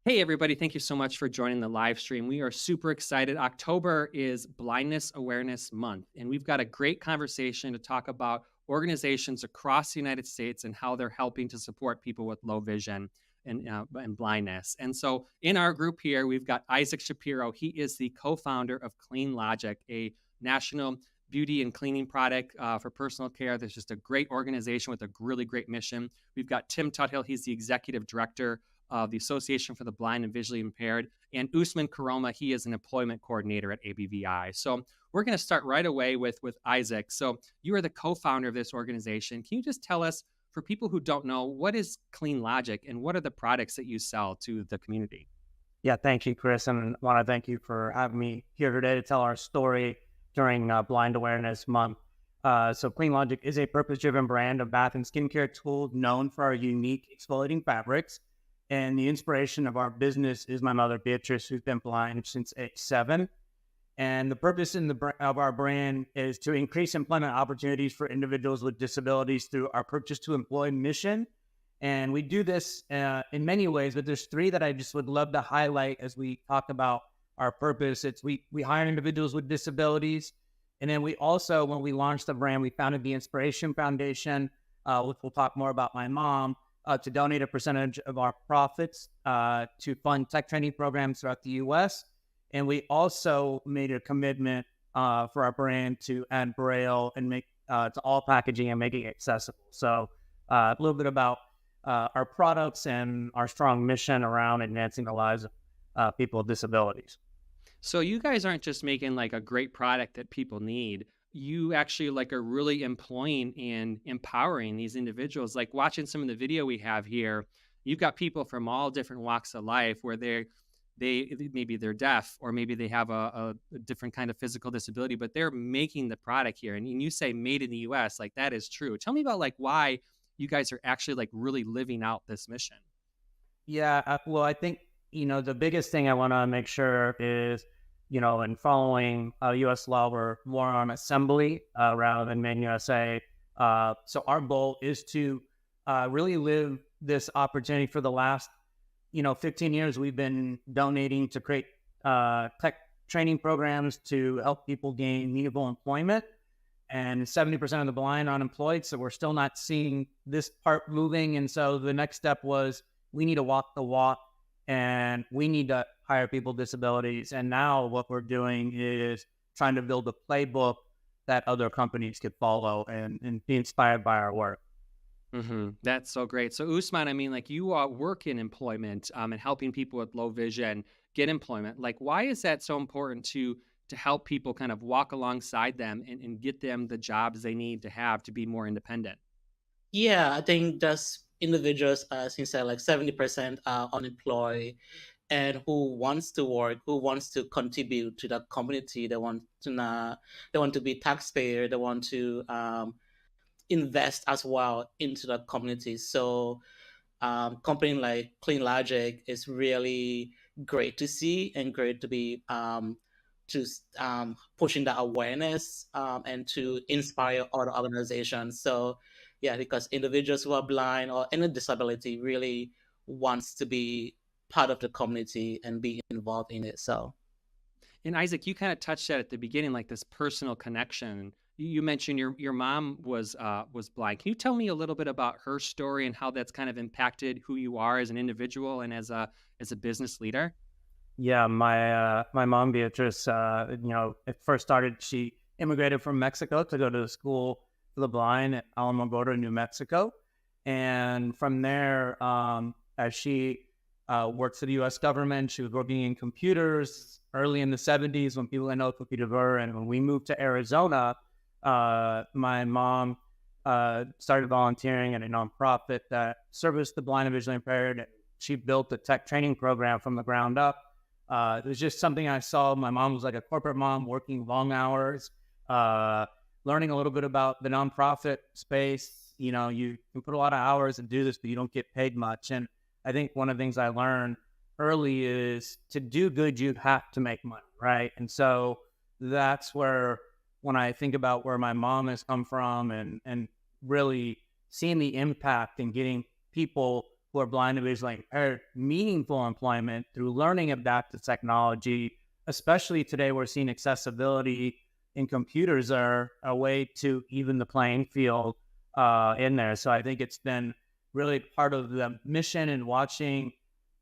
Hey, everybody. Thank you so much for joining the live stream. We are super excited. October is Blindness Awareness Month, and we've got a great conversation to talk about organizations across the United States and how they're helping to support people with low vision and blindness. And so, in our group here, we've got Isaac Shapiro. He is the co founder of Cleanlogic, a national beauty and cleaning product for personal care. There's just a great organization with a really great mission. We've got Tim Tuthill. He's the executive director of the Association for the Blind and Visually Impaired, and Osman Koroma. He is an employment coordinator at ABVI. So we're going to start right away with Isaac. So you are the co-founder of this organization. Can you just tell us, for people who don't know, what is Cleanlogic and what are the products that you sell to the community? Yeah, thank you, Chris. And I want to thank you for having me here today to tell our story during Blind Awareness Month. So Cleanlogic is a purpose-driven brand of bath and skincare tools known for our unique exfoliating fabrics. And the inspiration of our business is my mother, Beatrice, who's been blind since age 7. And the purpose of our brand is to increase employment opportunities for individuals with disabilities through our Purchase to Employ mission. And we do this in many ways, but there's 3 that I just would love to highlight as we talk about our purpose. It's we hire individuals with disabilities. And then we also, when we launched the brand, we founded the Inspiration Foundation, which we'll talk more about my mom, to donate a percentage of our profits to fund tech training programs throughout the U.S. And we also made a commitment for our brand to add Braille and make to all packaging and making it accessible. So a little bit about our products and our strong mission around advancing the lives of people with disabilities. So you guys aren't just making like a great product that people need. You actually like are really employing and empowering these individuals. Like watching some of the video we have here, you've got people from all different walks of life where they maybe they're deaf or maybe they have a different kind of physical disability, but they're making the product here. And you say made in the US, like that is true. Tell me about like why you guys are actually like really living out this mission. Yeah, well, I think, the biggest thing I want to make sure is, in following U.S. law, we're more on assembly rather than made in USA. So our goal is to really live this opportunity. For the last, 15 years, we've been donating to create tech training programs to help people gain meaningful employment. And 70% of the blind are unemployed, so we're still not seeing this part moving. And so the next step was we need to walk the walk and we need to hire people with disabilities. And now what we're doing is trying to build a playbook that other companies could follow and be inspired by our work. That's so great. So Usman, I mean, like you work in employment and helping people with low vision get employment. Like, why is that so important to help people kind of walk alongside them and get them the jobs they need to have to be more independent? Yeah, I think that's individuals, since like 70% are unemployed and who wants to work, who wants to contribute to the community. They want to be taxpayer. They want to invest as well into the community. So company like Cleanlogic is really great to see and great to be just pushing the awareness and to inspire other organizations. So yeah, because individuals who are blind or any disability really wants to be part of the community and be involved in it. So And Isaac, you kind of touched that at the beginning, like this personal connection. You mentioned your mom was blind. Can you tell me a little bit about her story and how that's kind of impacted who you are as an individual and as a business leader? Yeah, my mom, Beatrice, it first started, she immigrated from Mexico to go to the school for the blind at Alamogordo, New Mexico. And from there, as she worked for the U.S. government, she was working in computers early in the 70s when people didn't know what computers were. And when we moved to Arizona, my mom started volunteering at a nonprofit that serviced the blind and visually impaired. She built a tech training program from the ground up. It was just something I saw. My mom was like a corporate mom working long hours, learning a little bit about the nonprofit space. You can put a lot of hours and do this, but you don't get paid much. And I think one of the things I learned early is to do good, you have to make money, right? And so that's where, when I think about where my mom has come from and really seeing the impact in getting people who are blind and visually impaired meaningful employment through learning adaptive technology. Especially today, we're seeing accessibility in computers are a way to even the playing field in there. So I think it's been really part of the mission, and watching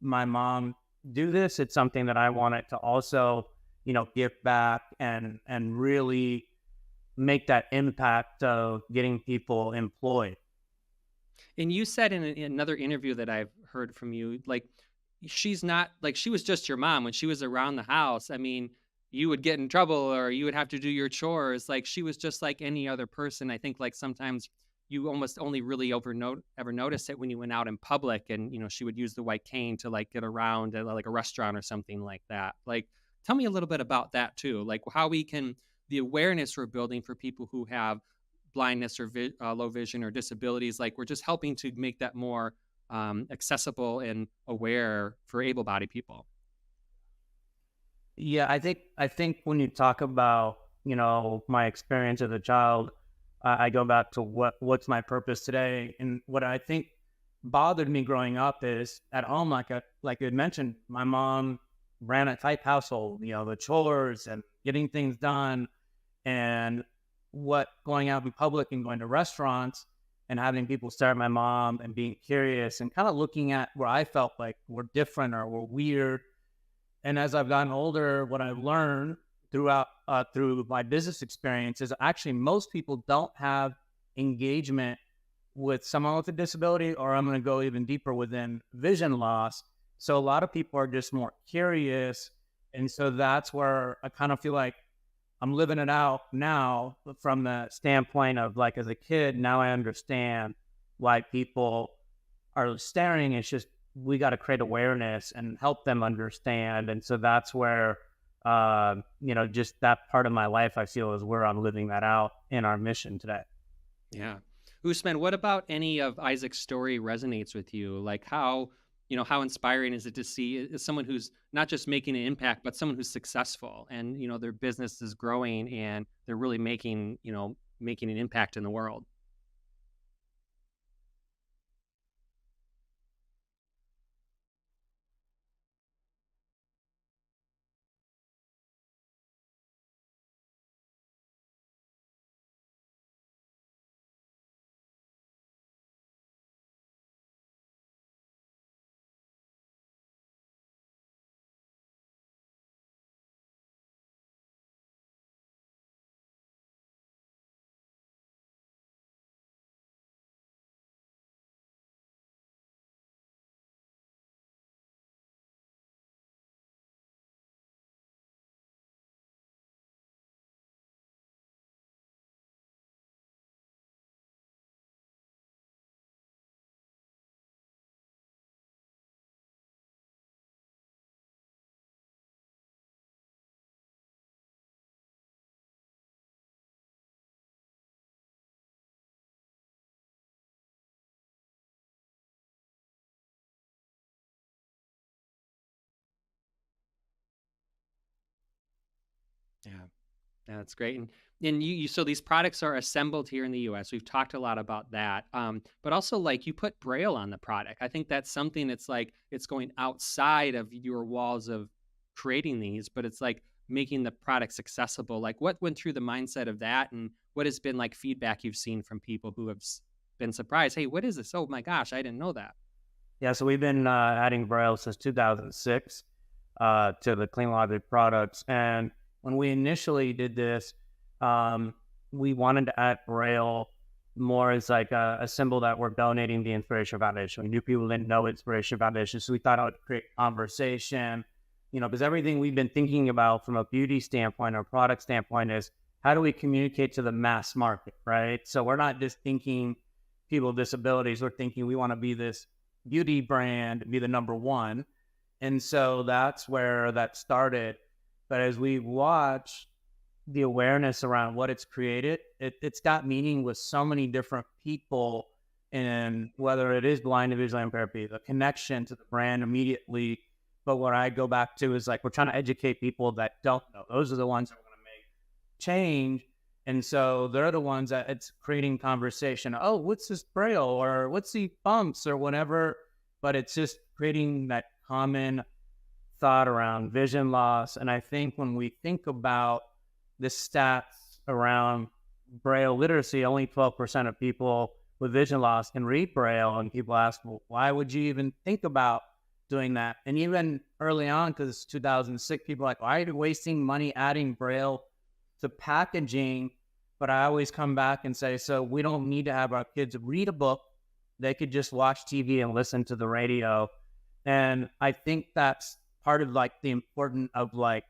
my mom do this, it's something that I wanted to also, give back and really make that impact of getting people employed. And you said in another interview that I've heard from you, like, she's not like, she was just your mom when she was around the house. I mean, you would get in trouble or you would have to do your chores. Like, she was just like any other person. I think like sometimes you almost only really ever notice it when you went out in public, and she would use the white cane to like get around at like a restaurant or something like that. Like, tell me a little bit about that too. Like, how we can, the awareness we're building for people who have blindness or low vision or disabilities. Like, we're just helping to make that more accessible and aware for able-bodied people. Yeah, I think when you talk about, my experience as a child, I go back to what's my purpose today. And what I think bothered me growing up is at home, like you had mentioned, my mom ran a tight household, the chores and getting things done, and what going out in public and going to restaurants and having people stare at my mom and being curious and kind of looking at where I felt like we're different or we're weird. And as I've gotten older, what I've learned through my business experience is actually most people don't have engagement with someone with a disability, or I'm going to go even deeper within vision loss. So a lot of people are just more curious. And so that's where I kind of feel like I'm living it out now from the standpoint of, like, as a kid, now I understand why people are staring. It's just, we got to create awareness and help them understand. And so that's where, just that part of my life, I feel, is where I'm living that out in our mission today. Yeah. Usman, what about any of Isaac's story resonates with you? Like, how inspiring is it to see someone who's not just making an impact, but someone who's successful and, their business is growing and they're really making an impact in the world? Yeah. Yeah, that's great. And you so these products are assembled here in the US. We've talked a lot about that. But also, like, you put Braille on the product. I think that's something that's like, it's going outside of your walls of creating these, but it's like making the products accessible. Like, what went through the mindset of that, and what has been like feedback you've seen from people who have been surprised? Hey, what is this? Oh my gosh, I didn't know that. Yeah, so we've been adding Braille since 2006 to the Cleanlogic products. And when we initially did this, we wanted to add Braille more as like a symbol that we're donating the Inspiration Foundation. We knew people didn't know Inspiration Foundation, so we thought it would create conversation, because everything we've been thinking about from a beauty standpoint or product standpoint is, how do we communicate to the mass market, right? So we're not just thinking people with disabilities, we're thinking we want to be this beauty brand, be the number one. And so that's where that started. But as we watch the awareness around what it's created, it's got meaning with so many different people. And whether it is blind and visually impaired people, the connection to the brand immediately. But what I go back to is, like, we're trying to educate people that don't know. Those are the ones that are going to make change. And so they're the ones that it's creating conversation. Oh, what's this Braille, or what's the bumps, or whatever. but it's just creating that common thought around vision loss. And I think when we think about the stats around Braille literacy, only 12% of people with vision loss can read Braille. And people ask, well, why would you even think about doing that? And even early on, because it's 2006, people are like, why are you wasting money adding Braille to packaging? But I always come back and say, so we don't need to have our kids read a book. They could just watch TV and listen to the radio. And I think that's part of like the important of like,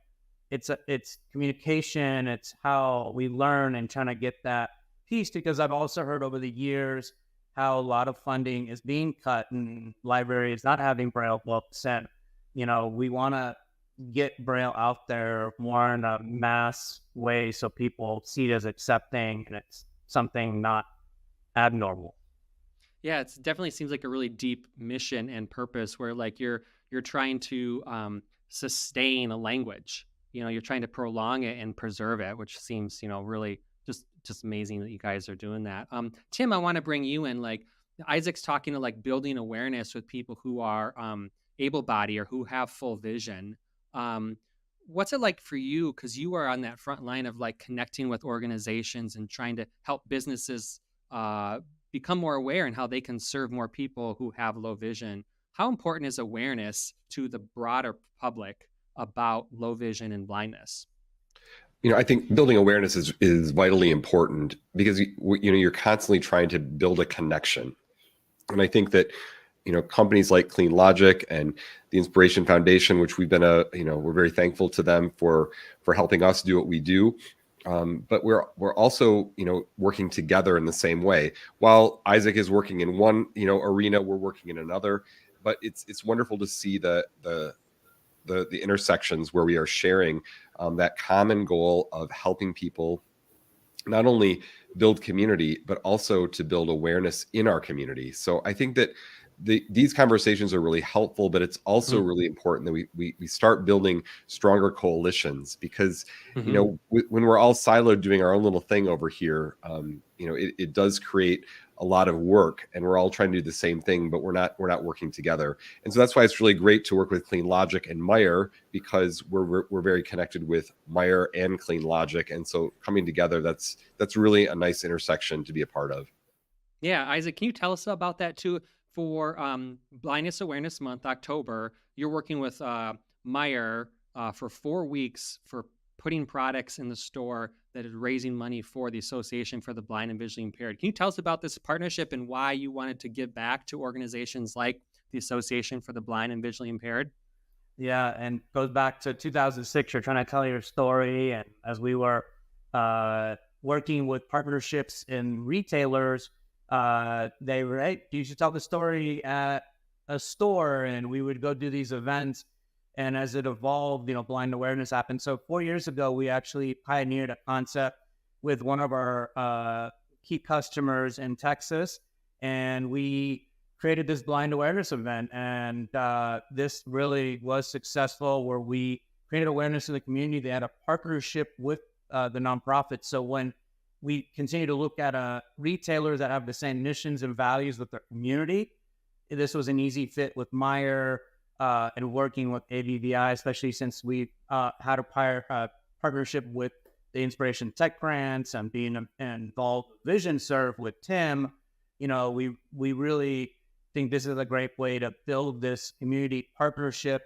it's communication, it's how we learn and trying to get that piece, because I've also heard over the years how a lot of funding is being cut and libraries not having Braille books. And, we want to get Braille out there more in a mass way so people see it as accepting and it's something not abnormal. Yeah, it definitely seems like a really deep mission and purpose where like you're trying to sustain a language. You're trying to prolong it and preserve it, which seems, really just amazing that you guys are doing that. Tim, I want to bring you in. Like Isaac's talking to like building awareness with people who are able-bodied or who have full vision. What's it like for you? Because you are on that front line of like connecting with organizations and trying to help businesses become more aware and how they can serve more people who have low vision. How important is awareness to the broader public about low vision and blindness? I think building awareness is vitally important because, you're constantly trying to build a connection. And I think that, companies like Cleanlogic and the Inspiration Foundation, which we've been we're very thankful to them for helping us do what we do. But we're also, working together in the same way. While Isaac is working in one, arena, we're working in another. But it's wonderful to see the intersections where we are sharing that common goal of helping people not only build community, but also to build awareness in our community. So I think that these conversations are really helpful, but it's also really important that we start building stronger coalitions because, when we're all siloed doing our own little thing over here, it does create a lot of work and we're all trying to do the same thing, but we're not working together. And so that's why it's really great to work with Cleanlogic and Meijer because we're very connected with Meijer and Cleanlogic. And so coming together, that's really a nice intersection to be a part of. Yeah. Isaac, can you tell us about that too? For Blindness Awareness Month, October, you're working with Meijer for 4 weeks for putting products in the store that is raising money for the Association for the Blind and Visually Impaired. Can you tell us about this partnership and why you wanted to give back to organizations like the Association for the Blind and Visually Impaired? Yeah, and goes back to 2006. You're trying to tell your story, and as we were working with partnerships and retailers, they were, hey, you should tell the story at a store, and we would go do these events. And as it evolved, blind awareness happened. So 4 years ago, we actually pioneered a concept with one of our key customers in Texas, and we created this blind awareness event. And this really was successful where we created awareness in the community. They had a partnership with the nonprofit. So when we continue to look at retailers that have the same missions and values with their community, this was an easy fit with Meijer and working with ABVI, especially since we had a partnership with the Inspiration Tech Grants and being involved with Vision Serve with Tim. We really think this is a great way to build this community partnership.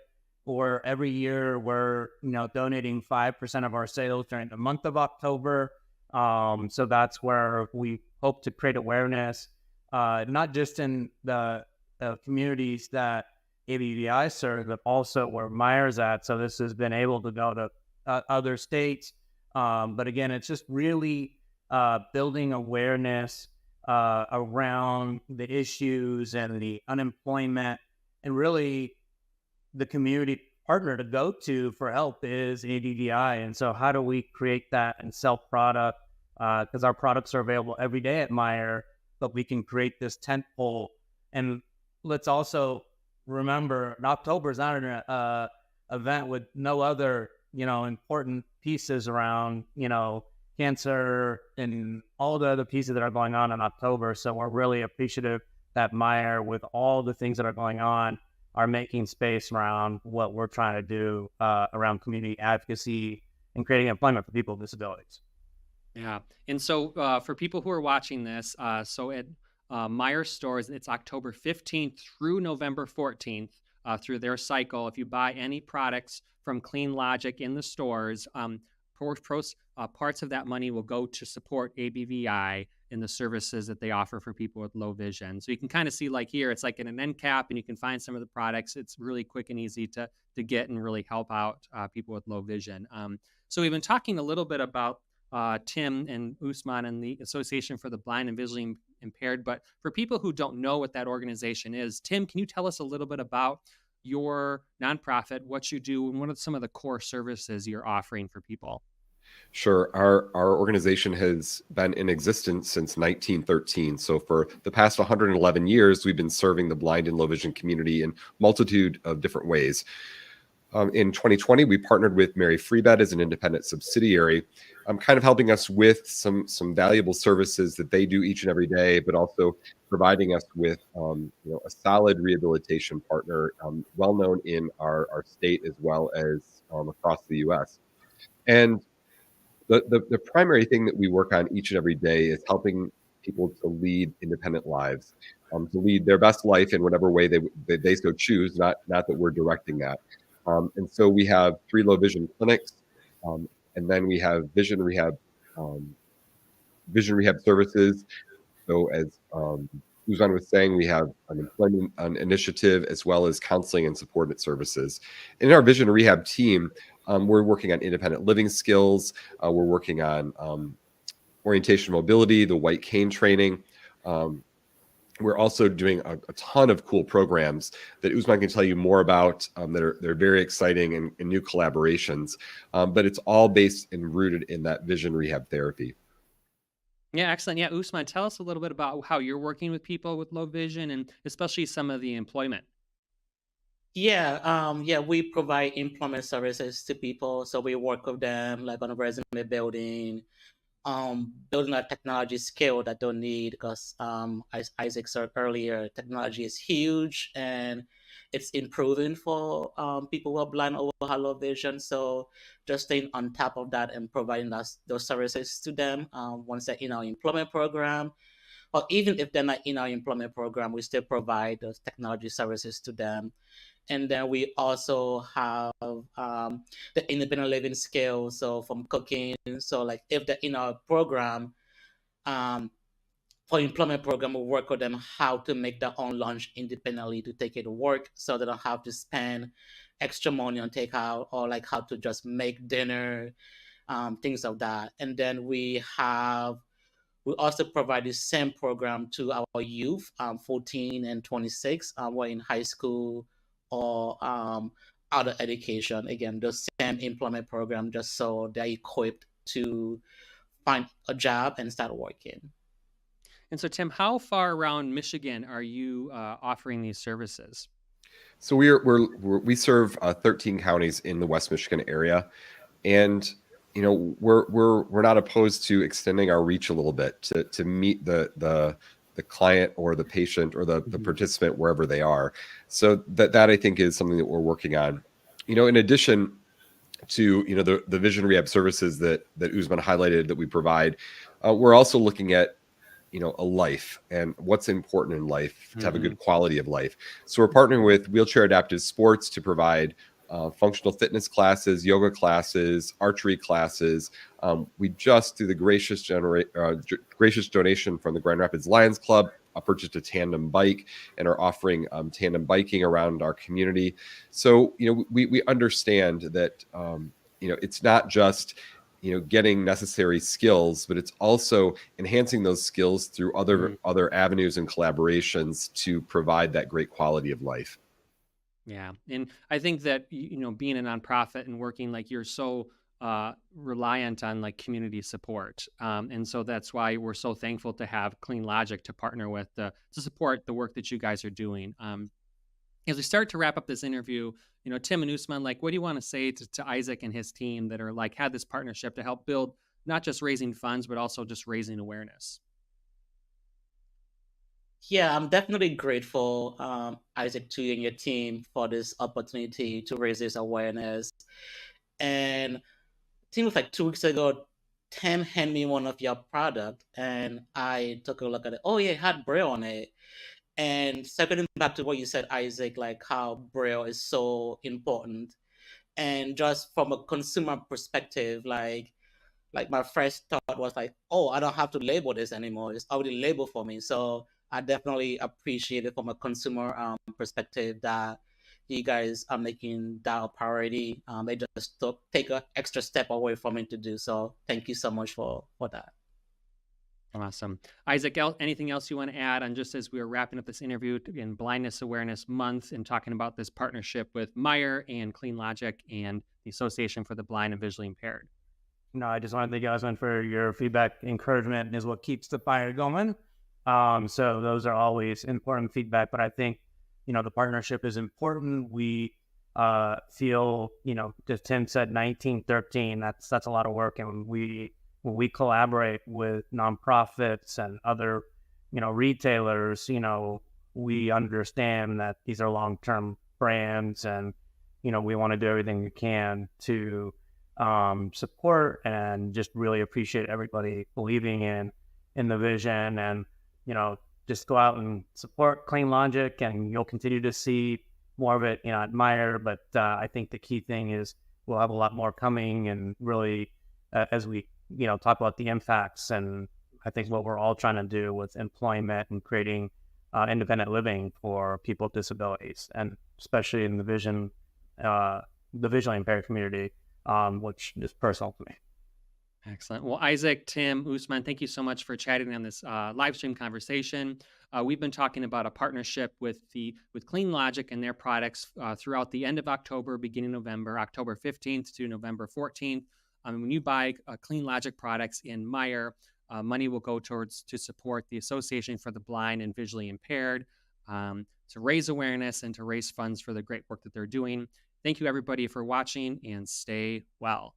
Or every year we're donating 5% of our sales during the month of October. So that's where we hope to create awareness, not just in the communities that ABVI serve, but also where Meijer's at. So this has been able to go to other states. But again, it's just really building awareness around the issues and the unemployment, and really the community partner to go to for help is ABVI. And so how do we create that and sell product? Because our products are available every day at Meijer, but we can create this tentpole. And let's also remember, October is not an event with no other, important pieces around, cancer and all the other pieces that are going on in October. So we're really appreciative that Meijer, with all the things that are going on, are making space around what we're trying to do around community advocacy and creating employment for people with disabilities. Yeah. And so for people who are watching this, so at Meijer stores, it's October 15th through November 14th through their cycle. If you buy any products from Cleanlogic in the stores, parts of that money will go to support ABVI in the services that they offer for people with low vision. So you can kind of see, like here, it's like in an end cap, and you can find some of the products. It's really quick and easy to get and really help out people with low vision. So we've been talking a little bit about Tim and Usman and the Association for the Blind and Visually Impaired. But for people who don't know what that organization is, Tim, can you tell us a little bit about your nonprofit, what you do, and what are some of the core services you're offering for people? Sure. Our organization has been in existence since 1913. So for the past 111 years, we've been serving the blind and low vision community in multitude of different ways. In 2020, we partnered with Mary Free Bed as an independent subsidiary, kind of helping us with some valuable services that they do each and every day, but also providing us with a solid rehabilitation partner, well known in our state as well as across the U.S. And the primary thing that we work on each and every day is helping people to lead independent lives, to lead their best life in whatever way they so choose, not that we're directing that. And so we have 3 low vision clinics, and then we have vision rehab services. So as Usman was saying, we have an employment initiative as well as counseling and supported services. In our vision rehab team, we're working on independent living skills. We're working on orientation mobility, the white cane training. We're also doing a ton of cool programs that Usman can tell you more about they're very exciting and new collaborations. But it's all based and rooted in that vision rehab therapy. Yeah, excellent. Yeah, Usman, tell us a little bit about how you're working with people with low vision and especially some of the employment. Yeah, we provide employment services to people. So we work with them like on a resume building, building a technology skill that they'll need because as Isaac said earlier, technology is huge and it's improving for people who are blind or who have low vision. So just staying on top of that and providing us those services to them once they're in our employment program, or even if they're not in our employment program, we still provide those technology services to them. And then we also have the independent living skills, so from cooking. So like if they're in our program, um, for employment program, we work with them how to make their own lunch independently to take it to work, so they don't have to spend extra money on takeout, or like how to just make dinner, things of that. And then we also provide the same program to our youth, 14 and 26, who are in high school or other education. Again, the same employment program, just so they're equipped to find a job and start working. And so, Tim, how far around Michigan are you offering these services? So we serve 13 counties in the West Michigan area, and we're not opposed to extending our reach a little bit to meet the client or the patient or the participant wherever they are. So that I think is something that we're working on. In addition to the vision rehab services that Usman highlighted that we provide, we're also looking at a life and what's important in life to have a good quality of life. So we're partnering with Wheelchair Adaptive Sports to provide functional fitness classes, yoga classes, archery classes. We just, through the gracious donation from the Grand Rapids Lions Club, purchased a tandem bike and are offering tandem biking around our community. So we understand that it's not just getting necessary skills, but it's also enhancing those skills through other avenues and collaborations to provide that great quality of life. Yeah. And I think that, being a nonprofit and working like you're so reliant on like community support. And so that's why we're so thankful to have Cleanlogic to partner with to support the work that you guys are doing. As we start to wrap up this interview, Tim and Usman, like, what do you want to say to Isaac and his team that are like had this partnership to help build not just raising funds, but also just raising awareness? Yeah, I'm definitely grateful, Isaac, to you and your team for this opportunity to raise this awareness. And I think it was like 2 weeks ago, Tim handed me one of your product, and I took a look at it. Oh yeah, it had Braille on it. And circling back to what you said, Isaac, like how Braille is so important, and just from a consumer perspective, like my first thought was like, oh, I don't have to label this anymore. It's already labeled for me. So I definitely appreciate it from a consumer perspective that you guys are making that a priority. They just take an extra step away from it to do so. Thank you so much for that. Awesome. Isaac, anything else you want to add on, just as we were wrapping up this interview in Blindness Awareness Month and talking about this partnership with Meijer and Cleanlogic and the Association for the Blind and Visually Impaired? No, I just want to thank you, Osman, for your feedback. Encouragement is what keeps the fire going. So those are always important feedback, but I think, the partnership is important. We feel, just Tim said 1913, that's a lot of work. And when we collaborate with nonprofits and other, retailers, we understand that these are long-term brands, and, we want to do everything we can to support and just really appreciate everybody believing in the vision, and just go out and support Cleanlogic, and you'll continue to see more of it at Meijer. But I think the key thing is we'll have a lot more coming, and really as we talk about the impacts, and I think what we're all trying to do with employment and creating independent living for people with disabilities, and especially in the visually impaired community, which is personal to me. Excellent. Well, Isaac, Tim, Usman, thank you so much for chatting on this live stream conversation. We've been talking about a partnership with Cleanlogic and their products throughout the end of October, beginning November, October 15th to November 14th. When you buy Cleanlogic products in Meijer, money will go to support the Association for the Blind and Visually Impaired, to raise awareness and to raise funds for the great work that they're doing. Thank you, everybody, for watching, and stay well.